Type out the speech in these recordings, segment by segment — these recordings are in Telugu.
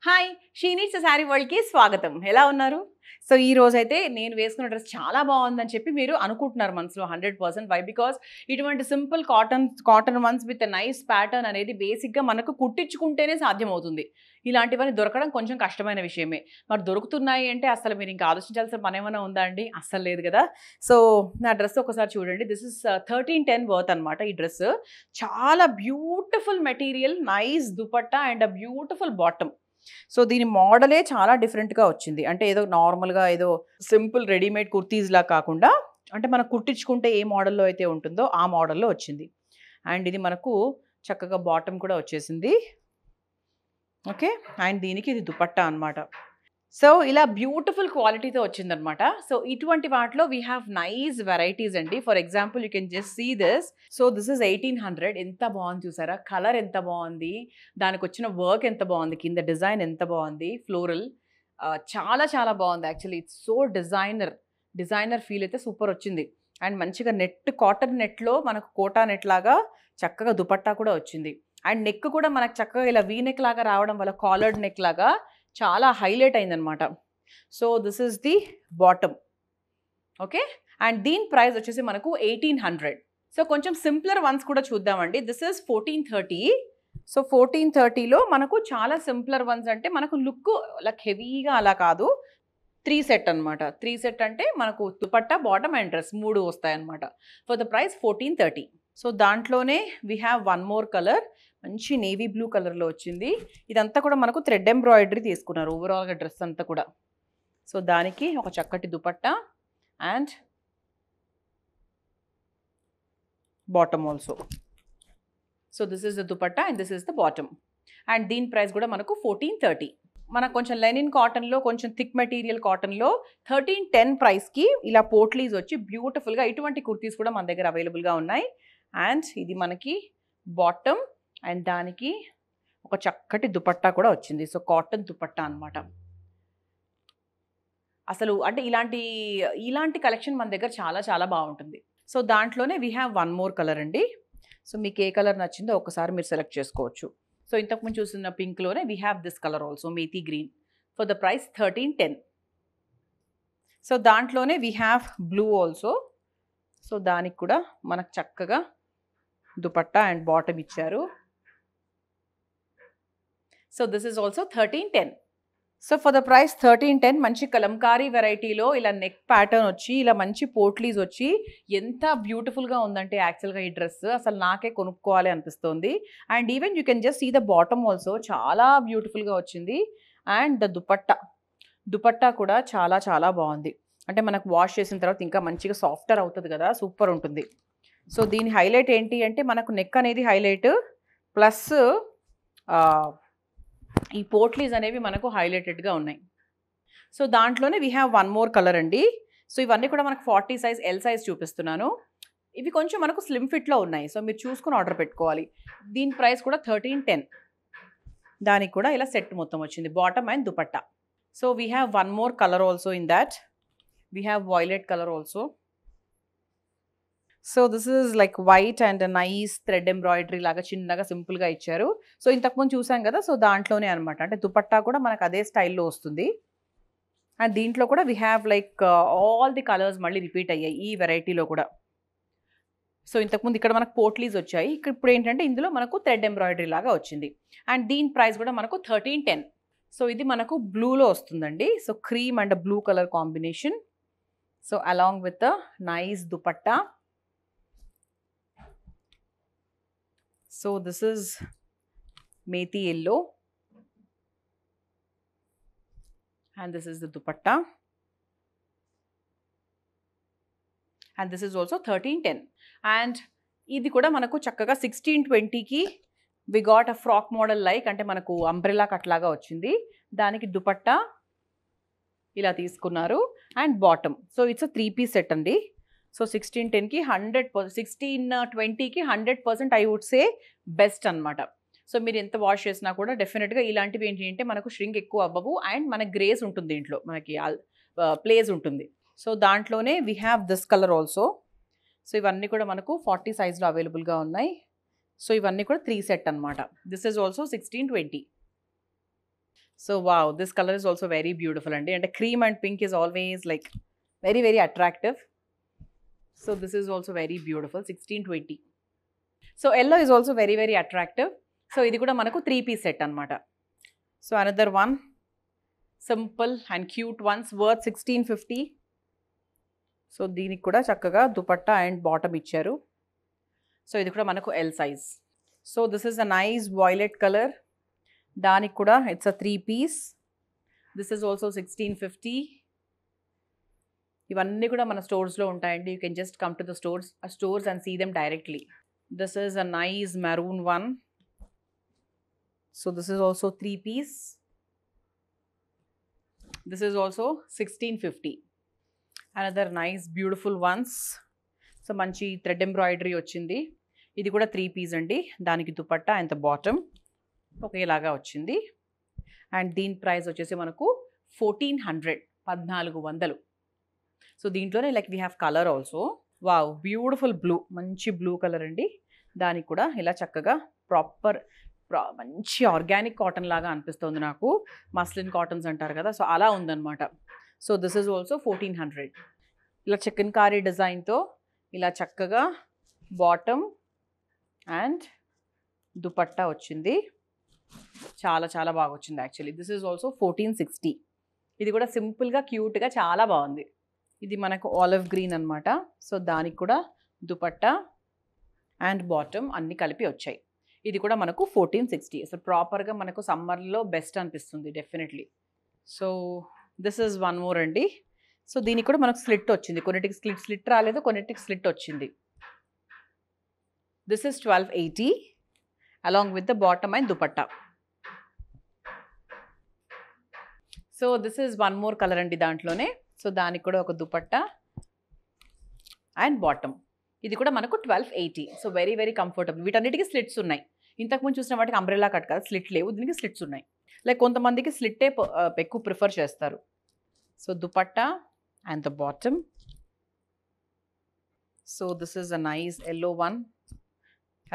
Hi! She needs a sari వరల్డ్‌కి స్వాగతం. ఎలా ఉన్నారు? సో, ఈ రోజైతే నేను వేసుకున్న డ్రెస్ చాలా బావుందని చెప్పి మీరు అనుకుంటున్నారు మనసులో 100%. వై? బికాజ్ ఇటువంటి simple cotton once with a nice pattern అనేది బేసిక్‌గా మనకు కుట్టించుకుంటేనే సాధ్యమవుతుంది. ఇలాంటివన్నీ దొరకడం కొంచెం కష్టమైన విషయమే. మరి దొరుకుతున్నాయి అంటే అసలు మీరు ఇంకా ఆలోచించాల్సిన పనేమన్నా ఉందా అండి? అస్సలు లేదు గదా! సో, నా డ్రెస్ ఒకసారి చూడండి. దిస్ ఇస్ 1310 వర్త్ అనమాట ఈ డ్రెస్. చాలా beautiful material, nice dupatta and a beautiful bottom. So, దీని మోడలే చాలా డిఫరెంట్‌గా వచ్చింది. అంటే ఏదో నార్మల్‌గా ఏదో సింపుల్ రెడీమేడ్ కుర్తీస్‌లా కాకుండా, అంటే మనం కుట్టించుకుంటే ఏ మోడల్‌లో అయితే ఉంటుందో ఆ మోడల్‌లో వచ్చింది. అండ్ ఇది మనకు చక్కగా బాటమ్ కూడా వచ్చేసింది. ఓకే. అండ్ దీనికి ఇది దుపట్టా అనమాట. సో, ఇలా బ్యూటిఫుల్ క్వాలిటీతో వచ్చిందనమాట. సో, ఇటువంటి వాటిలో వి హావ్ నైస్ వెరైటీస్ అండి. For example you can just see this. So, this is 1800. ఎంత బావుంది చూసారా? కలర్ ఎంత బావుంది. దానికొచ్చిన వర్క్ ఎంత బావుంది. కింద డిజైన్ ఎంత బావుంది. ఫ్లోరల్ చాలా చాలా బావుంది actually. It's so designer feel అయితే సూపర్ వచ్చింది. అండ్ మంచిగా కాటన్ నెట్‌లో మనకు కోటా నెట్ లాగా చక్కగా దుపట్టా కూడా వచ్చింది. అండ్ నెక్ కూడా మనకు చక్కగా ఇలా వీ నెక్ లాగా రావడం వల్ల కాలర్డ్ నెక్ లాగా చాలా హైలైట్ అయిందనమాట. So, this is the bottom. Okay. And దీని ప్రైస్ వచ్చేసి మనకు 1800. సో, కొంచెం సింప్లర్ వన్స్ కూడా చూద్దామండి. This is 1430. సో, 1430లో మనకు చాలా సింప్లర్ వన్స్ అంటే మనకు లుక్ లైక్ హెవీగా అలా కాదు. 3 సెట్ అనమాట. 3 సెట్ అంటే మనకు దుపట్టా, బాటమ్ అండ్ డ్రెస్ 3 వస్తాయన్నమాట. For the price 1430. సో, దాంట్లోనే we have one more colour. మంచి నేవీ బ్లూ కలర్‌లో వచ్చింది. ఇదంతా కూడా మనకు థ్రెడ్ ఎంబ్రాయిడరీ తీసుకున్నారు ఓవరాల్‌గా డ్రెస్ అంతా కూడా. సో, దానికి ఒక చక్కటి dupatta and bottom also. So, this is the dupatta and this is the bottom. And దీని ప్రైస్ కూడా మనకు 1430. మనకు కొంచెం లెనిన్ కాటన్‌లో, కొంచెం థిక్ మెటీరియల్ కాటన్‌లో 1310 ప్రైస్‌కి ఇలా పోట్లీస్ వచ్చి బ్యూటిఫుల్‌గా ఇటువంటి కుర్తీస్ కూడా మన దగ్గర అవైలబుల్‌గా ఉన్నాయి. అండ్ ఇది మనకి బాటమ్ అండ్ దానికి ఒక చక్కటి దుపట్టా కూడా వచ్చింది. సో, కాటన్ దుపట్టా అనమాట. అసలు అంటే ఇలాంటి కలెక్షన్ మన దగ్గర చాలా చాలా బావుంటుంది. సో, దాంట్లోనే we have one more colour అండి. సో, మీకు ఏ కలర్ నచ్చిందో ఒకసారి మీరు సెలెక్ట్ చేసుకోవచ్చు. సో, ఇంతకుముందు చూసిన పింక్‌లోనే we have this colour also methi green for the price 1310. So, దాంట్లోనే we have blue also. So, దానికి కూడా మనకు చక్కగా దుపట్టా అండ్ బాటమ్ ఇచ్చారు. So, this is also 1310. So, for the price 1310 మంచి కలంకారీ వెరైటీలో ఇలా నెక్ ప్యాటర్న్ వచ్చి, ఇలా మంచి పోట్లీస్ వచ్చి ఎంత బ్యూటిఫుల్‌గా ఉందంటే యాక్చువల్‌గా ఈ డ్రెస్ అసలు నాకే కొనుక్కోవాలి అనిపిస్తోంది. And even you can just see the bottom also చాలా బ్యూటిఫుల్‌గా వచ్చింది. అండ్ ద దుపట్టా కూడా చాలా చాలా బావుంది. అంటే మనకు వాష్ చేసిన తర్వాత ఇంకా మంచిగా సాఫ్టర్ అవుతది కదా! సూపర్ ఉంటుంది. సో, దీని హైలైట్ ఏంటి అంటే మనకు నెక్ అనేది హైలైట్ ప్లస్ ఆహ్, ఈ పోట్లీస్ అనేవి మనకు హైలైటెడ్‌గా ఉన్నాయి. సో, దాంట్లోనే we have one more colour అండి. సో, ఇవన్నీ కూడా మనకు 40 సైజ్, ఎల్ సైజ్ చూపిస్తున్నాను. ఇవి కొంచెం మనకు స్లిమ్ ఫిట్‌లో ఉన్నాయి. సో, మీరు చూసుకొని ఆర్డర్ పెట్టుకోవాలి. దీని ప్రైస్ కూడా 1310. దానికి కూడా ఇలా సెట్ మొత్తం వచ్చింది. Bottom and dupatta. So, we have one more colour also in that. We have violet colour also. So, this is like white and nice thread embroidery లాగా చిన్నగా సింపుల్‌గా ఇచ్చారు. సో, ఇంతకుముందు చూసాం కదా! సో, దాంట్లోనే అనమాట. అంటే దుపట్టా కూడా మనకు అదే స్టైల్‌లో వస్తుంది. అండ్ దీంట్లో కూడా we have like all the colours మళ్ళీ రిపీట్ అయ్యాయి ఈ వెరైటీలో కూడా. సో, ఇంతకుముందు ఇక్కడ మనకు పోట్లీస్ వచ్చాయి. ఇప్పుడు ఏంటంటే ఇందులో మనకు థ్రెడ్ ఎంబ్రాయిడరీ లాగా వచ్చింది. అండ్ దీని ప్రైస్ కూడా మనకు 1310. సో, ఇది మనకు బ్లూలో వస్తుందండి. So, cream and blue colour combination. So, along with nice dupatta. So, this is methi yellow and this is the dupatta and this is also 1310. And ఇది కూడా మనకు చక్కగా 1620కి we got a frock model like, అంటే మనకు అంబ్రెల్లా కట్ లాగా వచ్చింది. దానికి దుపట్టా ఇలా తీసుకున్నారు and bottom. So, it's a 3 piece set అండి. సో, 1610కి 1620కి 100% ఐ వుడ్ సే బెస్ట్ అనమాట. సో, మీరు ఎంత వాష్ చేసినా కూడా డెఫినెట్‌గా ఇలాంటివి ఏంటి అంటే మనకు ష్రింక్ ఎక్కువ అవ్వవు అండ్ మన గ్రేస్ ఉంటుంది దీంట్లో. మనకి ప్లేస్ ఉంటుంది. సో, దాంట్లోనే we have this colour also. So, ఇవన్నీ కూడా మనకు 40 సైజ్‌లో అవైలబుల్‌గా ఉన్నాయి. సో, ఇవన్నీ కూడా 3 సెట్ అనమాట. This is also 1620. So wow, this colour is also very beautiful అండి. అంటే cream and pink is always like very very attractive. So this is also very beautiful. 1620. So yellow is also very very attractive. So ఇది కూడా మనకు 3 పీస్ సెట్ అనమాట. So another one simple and cute once worth 1650. So దీనికి కూడా చక్కగా దుపట్టా అండ్ బాటమ్ ఇచ్చారు. సో ఇది కూడా మనకు L size. So this is a nice violet colour. దానికి కూడా it's a 3 piece. This is also 1650. ఇవన్నీ కూడా మన స్టోర్స్లో ఉంటాయండి. You can just come to the stores and see them directly. This is a nice maroon one. So this is also 3 piece. This is also 1650. Another nice beautiful ones. So మంచి థ్రెడ్ ఎంబ్రాయిడరీ వచ్చింది. ఇది కూడా 3 పీస్ అండి. దానికి దుపట్టా అండ్ బాటమ్ ఒకేలాగా వచ్చింది. అండ్ దీని ప్రైస్ వచ్చేసి మనకు 1400, 1400. సో దీంట్లోనే like we have colour also. Wow, beautiful blue, మంచి బ్లూ కలర్ అండి. దానికి కూడా ఇలా చక్కగా మంచి ఆర్గానిక్ కాటన్ లాగా అనిపిస్తుంది నాకు. మస్లిన్ కాటన్స్ అంటారు కదా, సో అలా ఉందన్నమాట. So this is also 1400. ఇలా చికెన్ కారీ డిజైన్తో ఇలా చక్కగా బాటమ్ అండ్ దుపట్టా వచ్చింది. చాలా చాలా బాగా వచ్చింది యాక్చువల్లీ. This is also 1460. ఇది కూడా సింపుల్గా క్యూట్గా చాలా బాగుంది. ఇది మనకు ఆలివ్ గ్రీన్ అనమాట. సో దానికి కూడా దుపట్టా అండ్ బాటమ్ అన్నీ కలిపి వచ్చాయి. ఇది కూడా మనకు 1460. అసలు ప్రాపర్గా మనకు సమ్మర్లో బెస్ట్ అనిపిస్తుంది definitely. So this is one more అండి. సో దీనికి కూడా మనకు స్లిట్ వచ్చింది. కొన్నిటికి స్లిట్ రాలేదు, కొన్నిటికి స్లిట్ వచ్చింది. This is 1280 along with the bottom and dupatta. So this is one more colour అండి దాంట్లోనే. సో దానికి కూడా ఒక దుపట్టా అండ్ బాటమ్. ఇది కూడా మనకు 1280. So very very comfortable. వీటన్నిటికీ స్లిట్స్ ఉన్నాయి. ఇంతకుముందు చూసిన వాటికి అంబ్రెల్లా కట్ కాదు, స్లిట్ లేవు, దీనికి స్లిట్స్ ఉన్నాయి. లైక్ కొంతమందికి స్లిట్టే ఎక్కువ ప్రిఫర్ చేస్తారు. So dupatta and the bottom. So this is a nice yellow one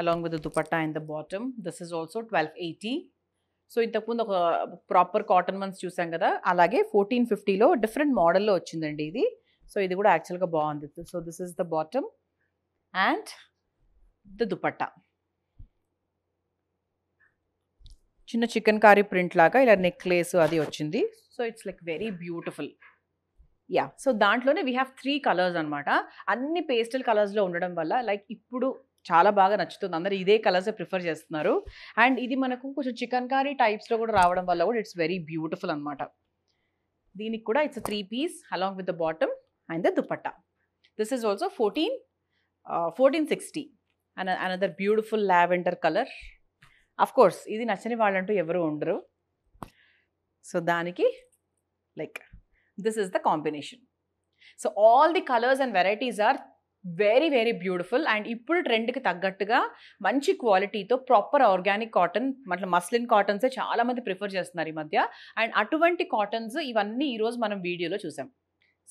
along with the dupatta and the bottom. This is also 1280. So ఇంతకుముందు ఒక ప్రాపర్ కాటన్ వన్స్ చూసాం కదా, అలాగే 1450లో డిఫరెంట్ మోడల్లో వచ్చిందండి ఇది. సో ఇది కూడా యాక్చువల్గా బాగుంది. So this is the bottom and the dupatta. చిన్న చికెన్ కారీ ప్రింట్ లాగా ఇలా నెక్లెస్ అది వచ్చింది. So it's like very beautiful. Yeah, so దాంట్లోనే వీ హ్యావ్ 3 కలర్స్ అనమాట. అన్ని పేస్టల్ కలర్స్లో ఉండడం వల్ల లైక్ ఇప్పుడు చాలా బాగా నచ్చుతుంది. అందరూ ఇదే కలర్సే ప్రిఫర్ చేస్తున్నారు. అండ్ ఇది మనకు కొంచెం చికెన్ కారీ టైప్స్లో కూడా రావడం వల్ల కూడా ఇట్స్ వెరీ బ్యూటిఫుల్ అనమాట. దీనికి కూడా it's 3 piece along with the bottom and the dupatta. This is also 1460. Another beautiful lavender colour. Of course ఇది నచ్చని వాళ్ళంటూ ఎవరు ఉండరు. సో దానికి like this is the combination. So all the colours and varieties are very very beautiful. And ఇప్పుడు ట్రెండ్కి తగ్గట్టుగా మంచి క్వాలిటీతో ప్రాపర్ ఆర్గానిక్ కాటన్, మళ్ళీ మస్లిన్ కాటన్సే చాలామంది ప్రిఫర్ చేస్తున్నారు ఈ మధ్య. అండ్ అటువంటి కాటన్స్ ఇవన్నీ ఈరోజు మనం వీడియోలో చూసాం.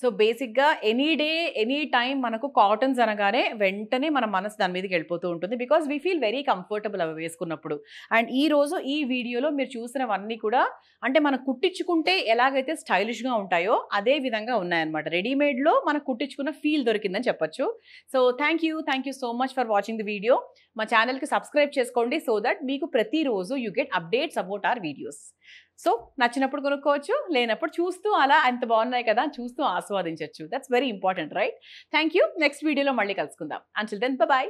సో బేసిక్గా ఎనీ డే ఎనీ టైం మనకు కాటన్స్ అనగానే వెంటనే మన మనసు దాని మీదకి వెళ్ళిపోతూ ఉంటుంది. Because we feel very comfortable అవి వేసుకున్నప్పుడు. అండ్ ఈరోజు ఈ వీడియోలో మీరు చూసినవన్నీ కూడా అంటే మనం కుట్టించుకుంటే ఎలాగైతే స్టైలిష్గా ఉంటాయో అదే విధంగా ఉన్నాయన్నమాట. రెడీమేడ్లో మనకు కుట్టించుకున్న ఫీల్ దొరికిందని చెప్పొచ్చు. So thank you so much for watching the video. మా ఛానల్కి సబ్స్క్రైబ్ చేసుకోండి సో దట్ మీకు ప్రతిరోజు you get updates about our videos. So నచ్చినప్పుడు కొనుక్కోవచ్చు, లేనప్పుడు చూస్తూ అలా ఎంత బాగున్నాయి కదా చూస్తూ ఆస్వాదించవచ్చు. That's very important, right? Thank you. Next వీడియోలో మళ్ళీ కలుసుకుందాం. Until then bye.